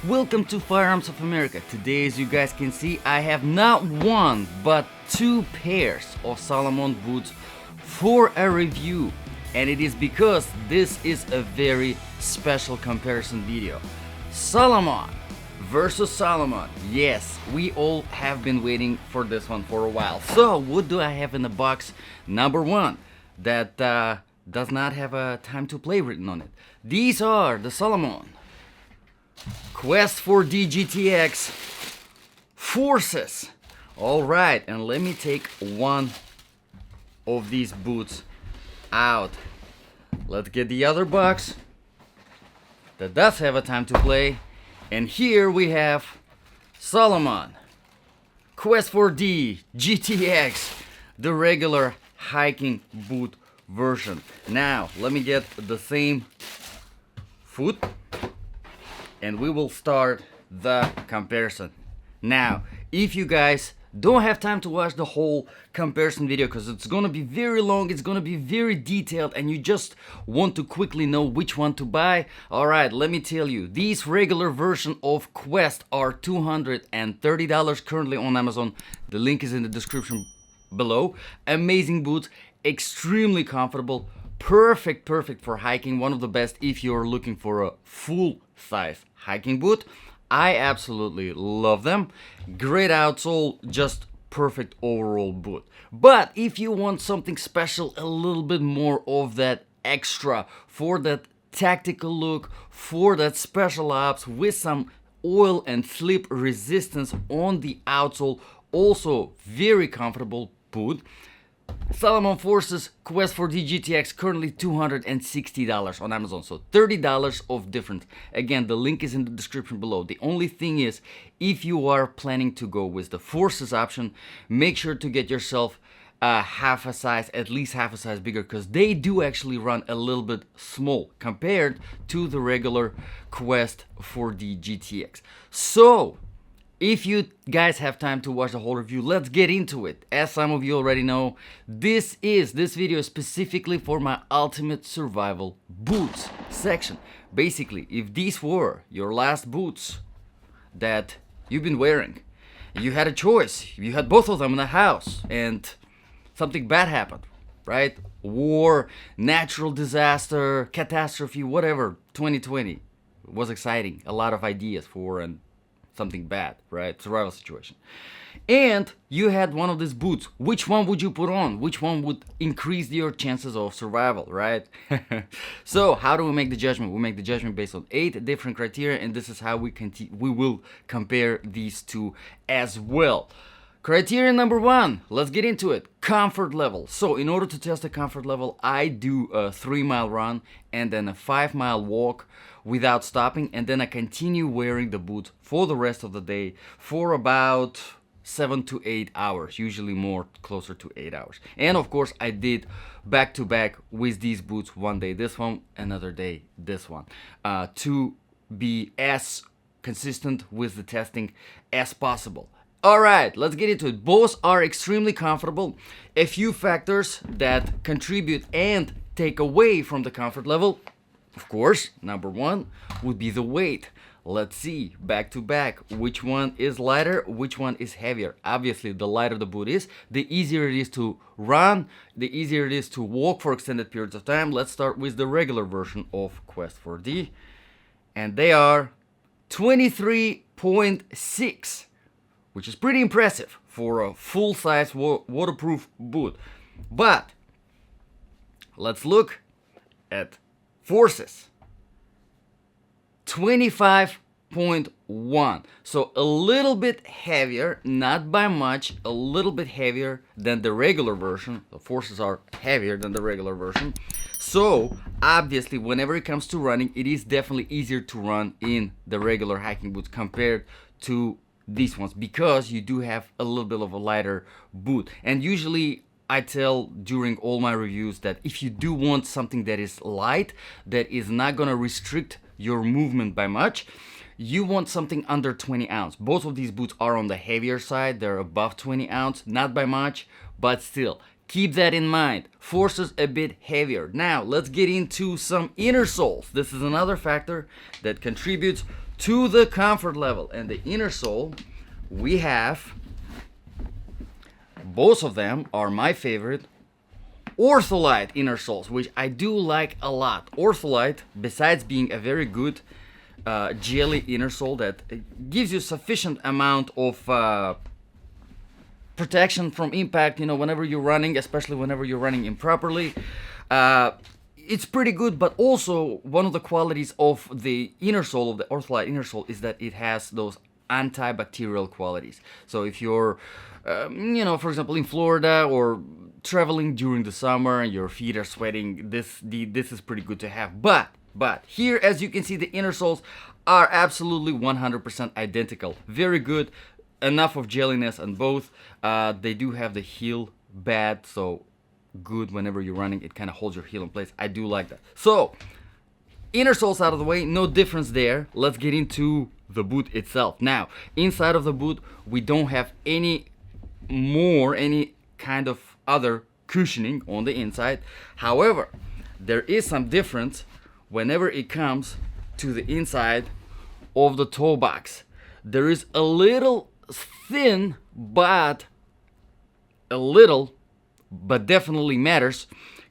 Welcome to Firearms of America. Today, as you guys can see, I have not one but two pairs of Salomon boots for a review, and it is because this is a very special comparison video. Salomon versus Salomon. Yes, we all have been waiting for this one for a while. So what do I have in the box? Number one, that does not have a time to play written on it. These are the Salomon Quest 4D GTX Forces. Alright, and let me take one of these boots out. Let's get the other box that does have a time to play. And here we have Salomon Quest 4D GTX, the regular hiking boot version. Now, let me get the same foot and we will start the comparison. Now, if you guys don't have time to watch the whole comparison video because it's gonna be very long, it's gonna be very detailed, and you just want to quickly know which one to buy, alright, let me tell you, these regular version of Quest are $230 currently on Amazon. The link is in the description below. Amazing boots, extremely comfortable, perfect for hiking, one of the best if you're looking for a full size hiking boot. I absolutely love them. Great outsole, just perfect overall boot. But if you want something special, a little bit more of that extra for that tactical look, for that special ops with some oil and slip resistance on the outsole, also very comfortable boot. Salomon Forces Quest 4D GTX currently $260 on Amazon, so $30 of difference. Again, the link is in the description below. The only thing is, if you are planning to go with the Forces option, make sure to get yourself half a size, at least half a size bigger, because they do actually run a little bit small compared to the regular Quest 4D GTX. So, if you guys have time to watch the whole review, let's get into it. As some of you already know, this video is specifically for my ultimate survival boots section. Basically, if these were your last boots that you've been wearing, you had a choice, you had both of them in the house, and something bad happened, right? War, natural disaster, catastrophe, whatever, 2020 was exciting. A lot of ideas for something bad, right? Survival situation. And you had one of these boots. Which one would you put on? Which one would increase your chances of survival, right? So how do we make the judgment? We make the judgment based on 8 different criteria, and this is how we will compare these two as well. Criteria number 1, let's get into it. Comfort level. So in order to test the comfort level, I do a 3-mile run and then a 5-mile walk without stopping, and then I continue wearing the boots for the rest of the day for about 7 to 8 hours, usually more closer to 8 hours. And of course I did back to back with these boots, one day this one, another day this one, to be as consistent with the testing as possible. Alright, let's get into it. Both are extremely comfortable. A few factors that contribute and take away from the comfort level. Of course, number 1 would be the weight. Let's see, back to back, which one is lighter, which one is heavier. Obviously, the lighter the boot is, the easier it is to run, the easier it is to walk for extended periods of time. Let's start with the regular version of Quest 4D. And they are 23.6, which is pretty impressive for a full-size waterproof boot. But let's look at Forces. 25.1, so a little bit heavier, not by much, a little bit heavier than the regular version. The Forces are heavier than the regular version, so obviously whenever it comes to running, it is definitely easier to run in the regular hiking boots compared to these ones, because you do have a little bit of a lighter boot. And usually I tell during all my reviews that if you do want something that is light, that is not gonna restrict your movement by much, you want something under 20 ounce. Both of these boots are on the heavier side, they're above 20 ounce, not by much, but still, keep that in mind. Forces a bit heavier. Now, let's get into some inner soles. This is another factor that contributes to the comfort level. And the inner sole, we have, both of them are my favorite, Ortholite inner soles, which I do like a lot. Ortholite, besides being a very good jelly inner sole that gives you sufficient amount of protection from impact, whenever you're running, especially whenever you're running improperly. It's pretty good, but also one of the qualities of the inner sole, of the Ortholite inner sole, is that it has those antibacterial qualities. So if you're, for example, in Florida or traveling during the summer and your feet are sweating, this is pretty good to have. But here, as you can see, the inner soles are absolutely 100% identical. Very good. Enough of jelliness on both. They do have the heel bad, so good whenever you're running. It kind of holds your heel in place. I do like that. So, inner soles out of the way, no difference there. Let's get into the boot itself. Now, inside of the boot, we don't have any kind of other cushioning on the inside. However, there is some difference whenever it comes to the inside of the toe box. There is a little thin, but definitely matters,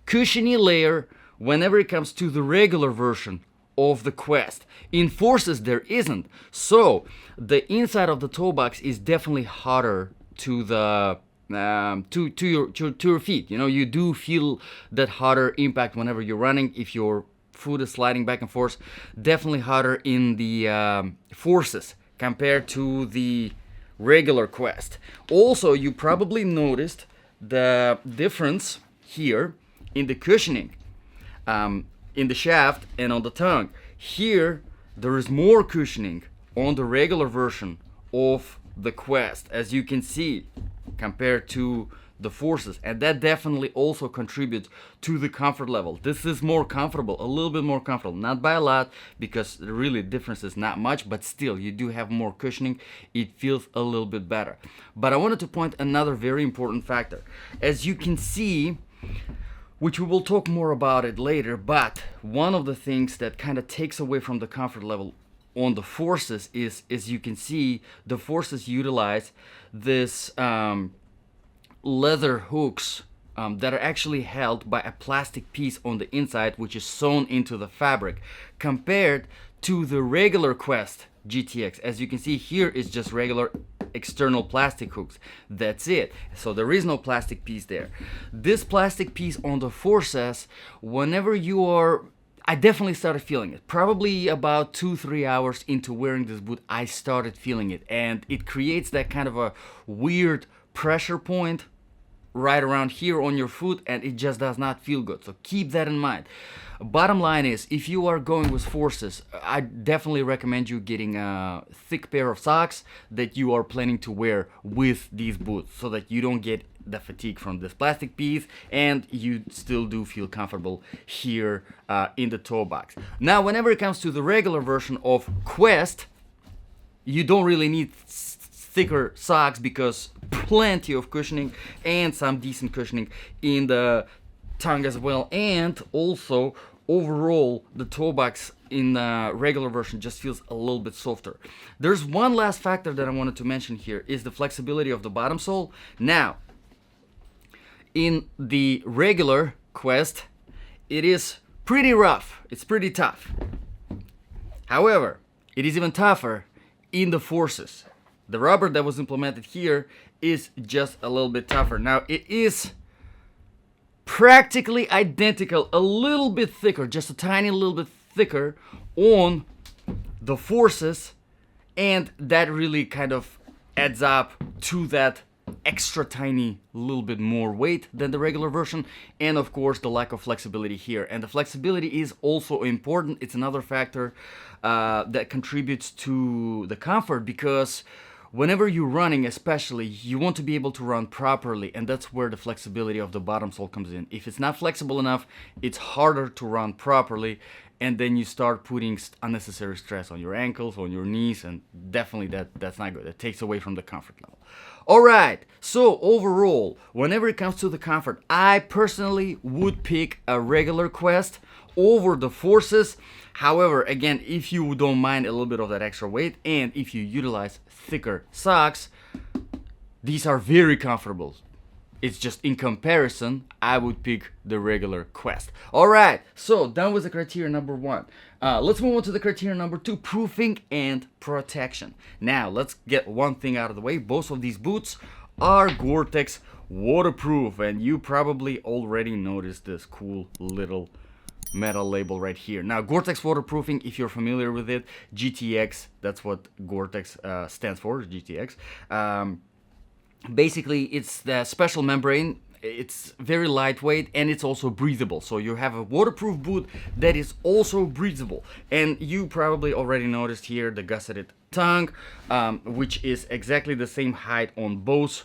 cushiony layer whenever it comes to the regular version of the Quest. In Forces there isn't, so the inside of the toe box is definitely hotter to the to your feet. You do feel that hotter impact whenever you're running. If your foot is sliding back and forth, definitely hotter in the Forces compared to the regular Quest. Also, you probably noticed the difference here in the cushioning, in the shaft and on the tongue. Here there is more cushioning on the regular version of the Quest, as you can see, compared to the Forces, and that definitely also contributes to the comfort level. This is more comfortable, a little bit more comfortable, not by a lot, because really the difference is not much, but still you do have more cushioning. It feels a little bit better. But I wanted to point another very important factor. As you can see, which we will talk more about it later, but one of the things that kind of takes away from the comfort level on the Forces is, as you can see, the Forces utilize this leather hooks that are actually held by a plastic piece on the inside, which is sewn into the fabric, compared to the regular Quest GTX. As you can see, here is just regular external plastic hooks. That's it. So there is no plastic piece there. This plastic piece on the Forces, whenever you are, I definitely started feeling it. Probably about 2-3 hours into wearing this boot, I started feeling it, and it creates that kind of a weird pressure point right around here on your foot, and it just does not feel good. So keep that in mind. Bottom line is, if you are going with Forces, I definitely recommend you getting a thick pair of socks that you are planning to wear with these boots, so that you don't get the fatigue from this plastic piece and you still do feel comfortable here in the toe box. Now, whenever it comes to the regular version of Quest, you don't really need thicker socks, because plenty of cushioning and some decent cushioning in the tongue as well, and also overall the toe box in the regular version just feels a little bit softer. There's one last factor that I wanted to mention here, is the flexibility of the bottom sole. Now, in the regular Quest, it is pretty rough, it's pretty tough. However, it is even tougher in the Forces. The rubber that was implemented here is just a little bit tougher. Now, it is practically identical, a little bit thicker, just a tiny little bit thicker on the Forces, and that really kind of adds up to that extra tiny little bit more weight than the regular version, and of course the lack of flexibility here. And the flexibility is also important. It's another factor that contributes to the comfort, because whenever you're running, especially, you want to be able to run properly, and that's where the flexibility of the bottom sole comes in. If it's not flexible enough, it's harder to run properly, and then you start putting unnecessary stress on your ankles, on your knees, and definitely that's not good. It takes away from the comfort level. Alright, so overall, whenever it comes to the comfort, I personally would pick a regular Quest over the forces. However, again, if you don't mind a little bit of that extra weight and if you utilize thicker socks, these are very comfortable. It's just in comparison, I would pick the regular Quest. Alright, so done with the criteria number 1. Let's move on to the criteria number 2, proofing and protection. Now, let's get one thing out of the way. Both of these boots are Gore-Tex waterproof, and you probably already noticed this cool little metal label right here. Now, Gore-Tex waterproofing, if you're familiar with it, GTX, that's what Gore-Tex stands for, GTX. Basically, it's the special membrane. It's very lightweight and it's also breathable. So you have a waterproof boot that is also breathable. And you probably already noticed here the gusseted tongue, which is exactly the same height on both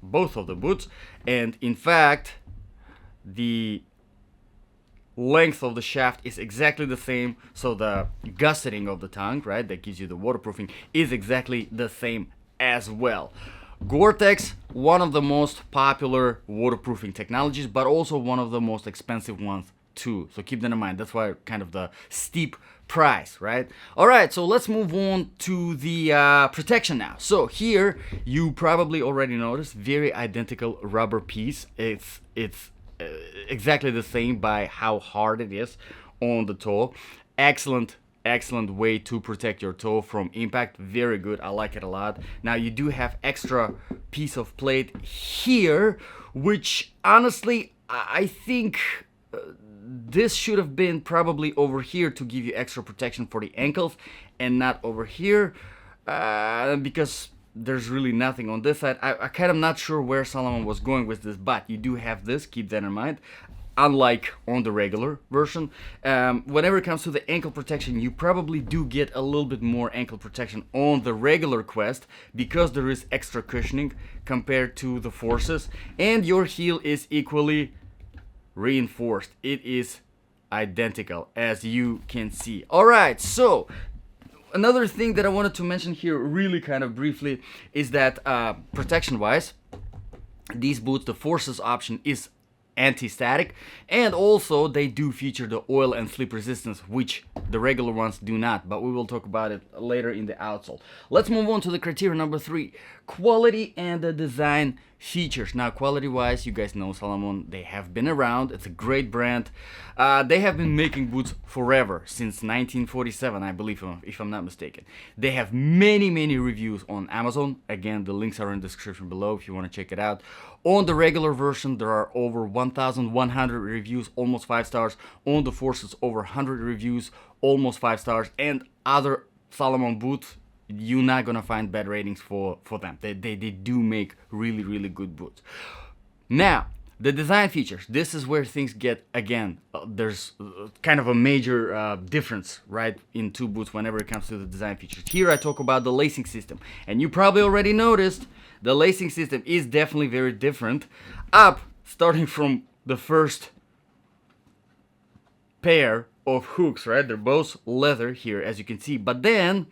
of the boots. And in fact, the length of the shaft is exactly the same. So the gusseting of the tongue, right, that gives you the waterproofing, is exactly the same as well. Gore-Tex, one of the most popular waterproofing technologies, but also one of the most expensive ones too. So keep that in mind. That's why kind of the steep price, right? All right, so let's move on to the protection now. So here, you probably already noticed, very identical rubber piece. It's exactly the same by how hard it is on the toe. Excellent way to protect your toe from impact. Very good. I like it a lot. Now you do have extra piece of plate here, which honestly I think this should have been probably over here to give you extra protection for the ankles and not over here, because there's really nothing on this side. I kind of not sure where Salomon was going with this, but you do have this. Keep that in mind. Unlike on the regular version, whenever it comes to the ankle protection, you probably do get a little bit more ankle protection on the regular Quest because there is extra cushioning compared to the Forces, and your heel is equally reinforced. It is identical, as you can see. Alright, so another thing that I wanted to mention here really kind of briefly is that protection wise, these boots, the Forces option is anti-static, and also they do feature the oil and slip resistance, which the regular ones do not, but we will talk about it later in the outsole. Let's move on to the criteria number 3, quality and the design features. Now, quality wise, you guys know Salomon, they have been around. It's a great brand. They have been making boots forever, since 1947, I believe, if I'm not mistaken. They have many reviews on Amazon. Again, the links are in the description below if you want to check it out. On the regular version, there are over 1,100 reviews, almost 5 stars. On the Forces, over 100 reviews, almost 5 stars. And other Salomon boots, you're not gonna find bad ratings for them. They do make really good boots. Now, the design features. This is where things get, again, there's kind of a major difference, right, in two boots whenever it comes to the design features. Here I talk about the lacing system, and you probably already noticed the lacing system is definitely very different. Starting from the first pair of hooks, right? They're both leather here, as you can see, but then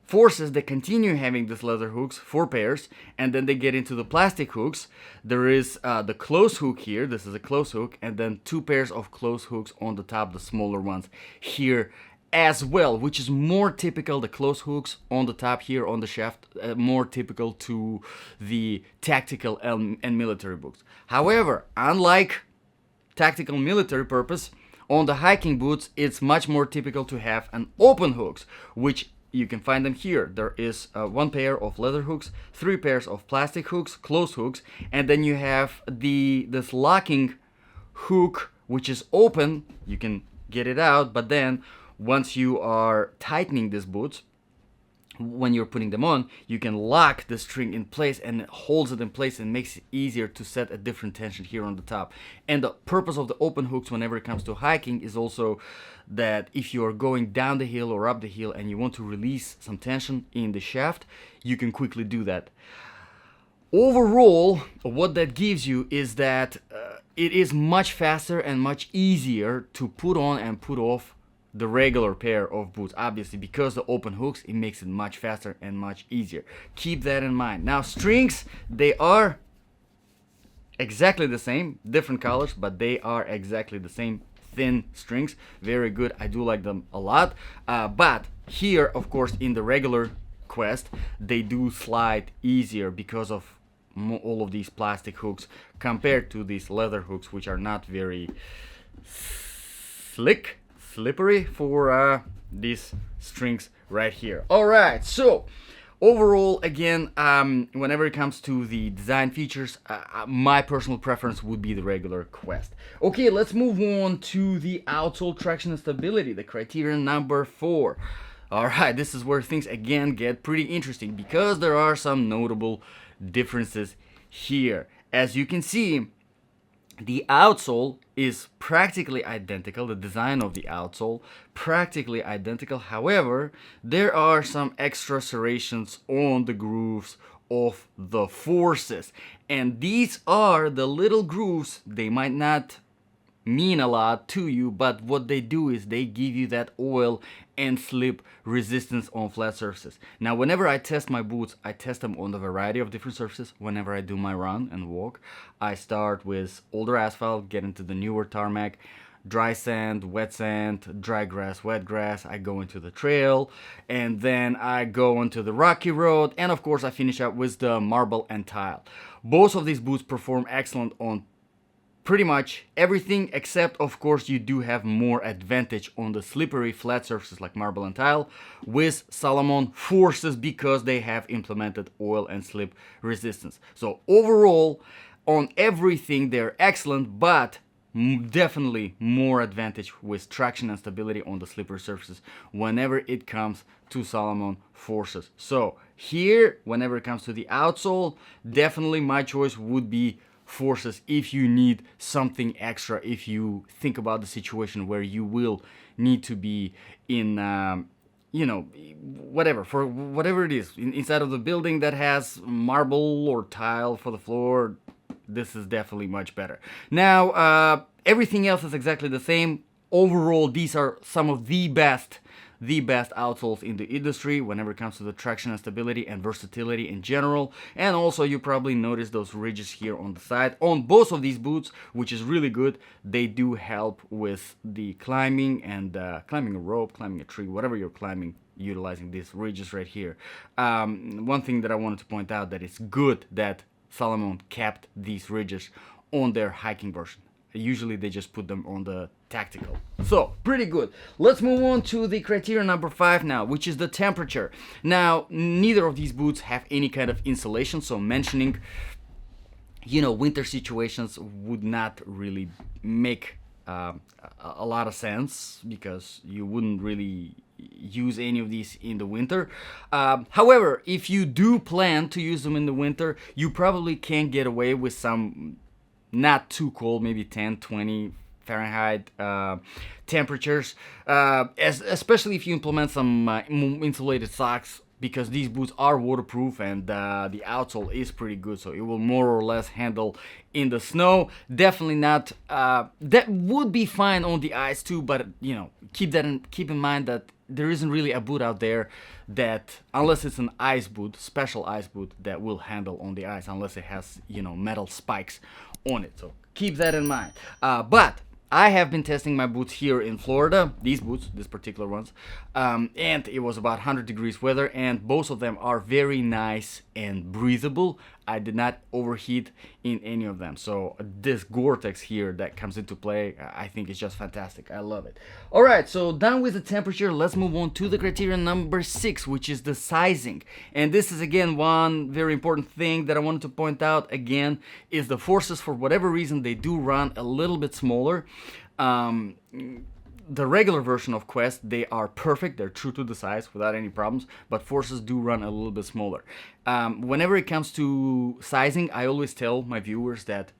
Forces, they continue having this leather hooks, 4 pairs, and then they get into the plastic hooks. There is the close hook here, this is a close hook, and then 2 pairs of close hooks on the top, the smaller ones here as well, which is more typical, the close hooks on the top here on the shaft, more typical to the tactical and military boots. However, unlike tactical military purpose, on the hiking boots, it's much more typical to have an open hooks, which you can find them here. There is 1 pair of leather hooks, 3 pairs of plastic hooks, close hooks, and then you have this locking hook, which is open. You can get it out, but then once you are tightening these boots, when you're putting them on, you can lock the string in place, and it holds it in place and makes it easier to set a different tension here on the top. And the purpose of the open hooks whenever it comes to hiking is also that if you are going down the hill or up the hill and you want to release some tension in the shaft, you can quickly do that. Overall, what that gives you is that it is much faster and much easier to put on and put off the regular pair of boots. Obviously, because the open hooks, it makes it much faster and much easier. Keep that in mind. Now, strings, they are exactly the same, different colors, but they are exactly the same thin strings. Very good. I do like them a lot. But here, of course, in the regular Quest, they do slide easier because of all of these plastic hooks compared to these leather hooks, which are not very slippery for these strings right here. All right, so overall, again, whenever it comes to the design features, my personal preference would be the regular Quest. Okay, let's move on to the outsole traction and stability, the criterion number 4. All right, this is where things again get pretty interesting because there are some notable differences here. As you can see, the outsole is practically identical, the design of the outsole practically identical. However, there are some extra serrations on the grooves of the forces, and these are the little grooves. They might not mean a lot to you, but what they do is they give you that oil and slip resistance on flat surfaces. Now, whenever I test my boots, I test them on a variety of different surfaces. Whenever I do my run and walk, I start with older asphalt, get into the newer tarmac, dry sand, wet sand, dry grass, wet grass. I go into the trail, and then I go onto the rocky road, and of course I finish up with the marble and tile. Both of these boots perform excellent on pretty much everything, except of course you do have more advantage on the slippery flat surfaces like marble and tile with Salomon forces because they have implemented oil and slip resistance. So overall, on everything they're excellent, but definitely more advantage with traction and stability on the slippery surfaces whenever it comes to Salomon forces. So here, whenever it comes to the outsole, definitely my choice would be forces if you need something extra, if you think about the situation where you will need to be in whatever, for whatever it is, inside of the building that has marble or tile for the floor. This is definitely much better. Now, everything else is exactly the same. Overall, these are some of the best outsoles in the industry whenever it comes to the traction and stability and versatility in general. And also, you probably notice those ridges here on the side on both of these boots, which is really good. They do help with the climbing and climbing a rope, climbing a tree, whatever you're climbing, utilizing these ridges right here. One thing that I wanted to point out, that it's good that Salomon kept these ridges on their hiking version. Usually they just put them on the tactical. So, pretty good. Let's move on to the criterion number 5 now, which is the temperature. Now, neither of these boots have any kind of insulation, so mentioning, winter situations would not really make a lot of sense because you wouldn't really use any of these in the winter. However, if you do plan to use them in the winter, you probably can get away with some not too cold, maybe 10, 20 Fahrenheit temperatures, especially if you implement some insulated socks, because these boots are waterproof and the outsole is pretty good, so it will more or less handle in the snow. Definitely not, that would be fine on the ice too, but keep in mind that there isn't really a boot out there that, unless it's an ice boot, special ice boot, that will handle on the ice, unless it has metal spikes on it. So keep that in mind. But I have been testing my boots here in Florida, these particular ones, and it was about 100 degrees weather, and both of them are very nice and breathable. I did not overheat in any of them. So this Gore-Tex here that comes into play, I think is just fantastic. I love it. All right, so done with the temperature, let's move on to the criterion number 6, which is the sizing. And this is again one very important thing that I wanted to point out again, is the forces. For whatever reason, they do run a little bit smaller. The regular version of Quest, they are perfect, they're true to the size without any problems, but forces do run a little bit smaller. Whenever it comes to sizing, I always tell my viewers that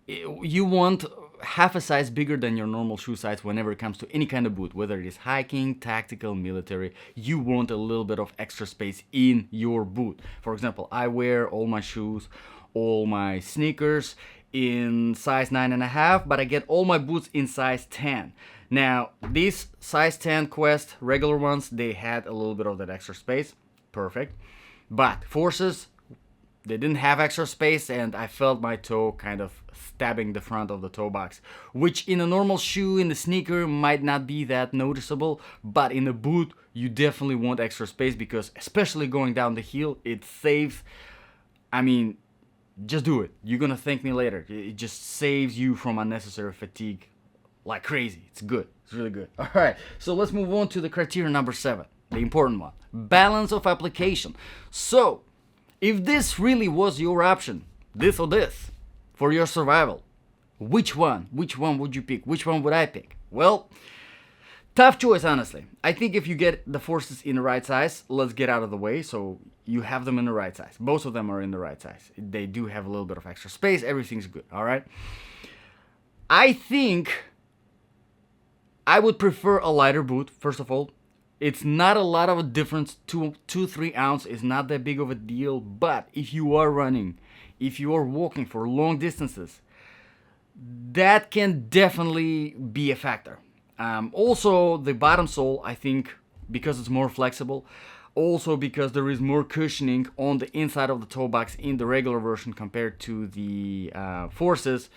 you want half a size bigger than your normal shoe size whenever it comes to any kind of boot, whether it is hiking, tactical, military. You want a little bit of extra space in your boot. For example, I wear all my shoes, all my sneakers in size 9.5, but I get all my boots in size 10. Now, these size 10 Quest regular ones, they had a little bit of that extra space. Perfect. But forces, They didn't have extra space, and I felt my toe kind of stabbing the front of the toe box, which in a normal shoe, in the sneaker, might not be that noticeable, but in a boot you definitely want extra space, because especially going down the heel, it saves, I mean, just do it. You're gonna thank me later. It just saves you from unnecessary fatigue like crazy. It's good. It's really good. All right, so let's move on to the criteria number 7, the important one: balance of application. So if this really was your option, this or this, for your survival, which one would you pick? Which one would I pick? Well, tough choice, honestly. I think if you get the forces in the right size, let's get out of the way, so you have them in the right size. Both of them are in the right size. They do have a little bit of extra space. Everything's good, all right? I think I would prefer a lighter boot, first of all. It's not a lot of a difference. 2-3 ounce is not that big of a deal, but if you are running, if you are walking for long distances, that can definitely be a factor. Also, the bottom sole, I think, because it's more flexible, also because there is more cushioning on the inside of the toe box in the regular version compared to the Forces,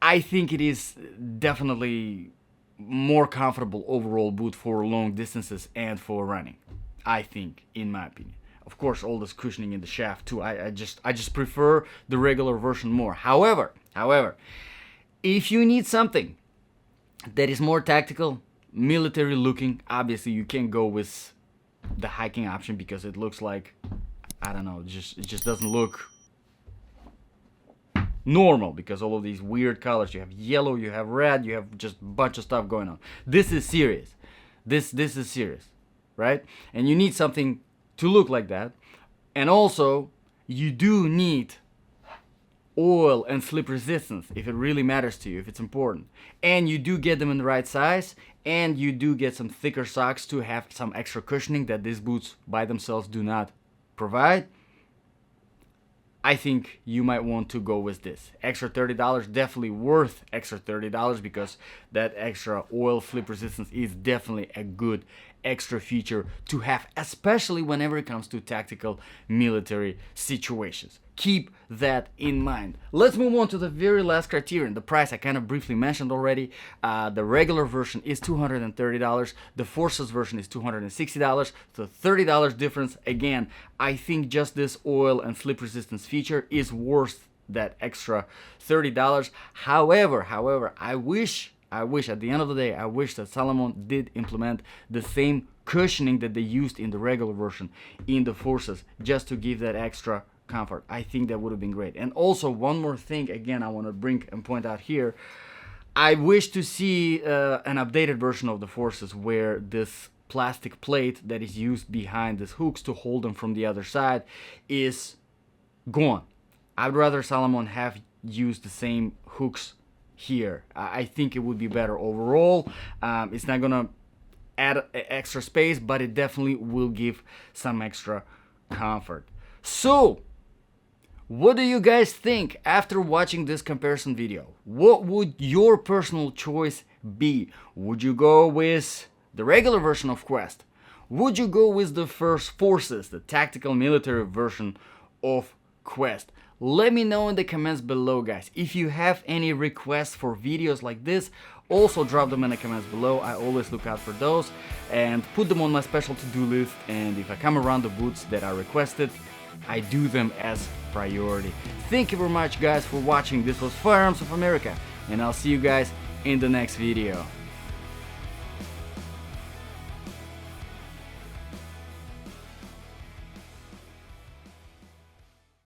I think it is definitely more comfortable overall boot for long distances and for running, I think, in my opinion. Of course, all this cushioning in the shaft too. I just prefer the regular version more. However, if you need something that is more tactical, military looking, obviously you can go with the hiking option, because it looks like, I don't know, it just doesn't look normal, because all of these weird colors. You have yellow, you have red, you have just a bunch of stuff going on. This is serious. This is serious, right? And you need something to look like that. And also, you do need oil and slip resistance if it really matters to you, if it's important. And you do get them in the right size, and you do get some thicker socks to have some extra cushioning that these boots by themselves do not provide. I think you might want to go with this. Extra $30, definitely worth extra $30, because that extra oil slip resistance is definitely a good extra feature to have, especially whenever it comes to tactical military situations. Keep that in mind. Let's move on to the very last criterion. The price I kind of briefly mentioned already. The regular version is $230. The Forces version is $260. So $30 difference. Again, I think just this oil and slip resistance feature is worth that extra $30. However, I wish at the end of the day, I wish that Salomon did implement the same cushioning that they used in the regular version in the Forces, just to give that extra comfort. I think that would have been great. And also, one more thing, again, I want to bring and point out here. I wish to see an updated version of the Forces where this plastic plate that is used behind these hooks to hold them from the other side is gone. I'd rather Salomon have used the same hooks here. I think it would be better overall. It's not gonna add extra space, but it definitely will give some extra comfort. So, what do you guys think after watching this comparison video? What would your personal choice be? Would you go with the regular version of Quest? Would you go with the first Forces, the tactical military version of Quest? Let me know in the comments below, guys. If you have any requests for videos like this, also drop them in the comments below. I always look out for those and put them on my special to-do list. And if I come around the boots that are requested, I do them as priority. Thank you very much, guys, for watching. This was Firearms of America, and I'll see you guys in the next video.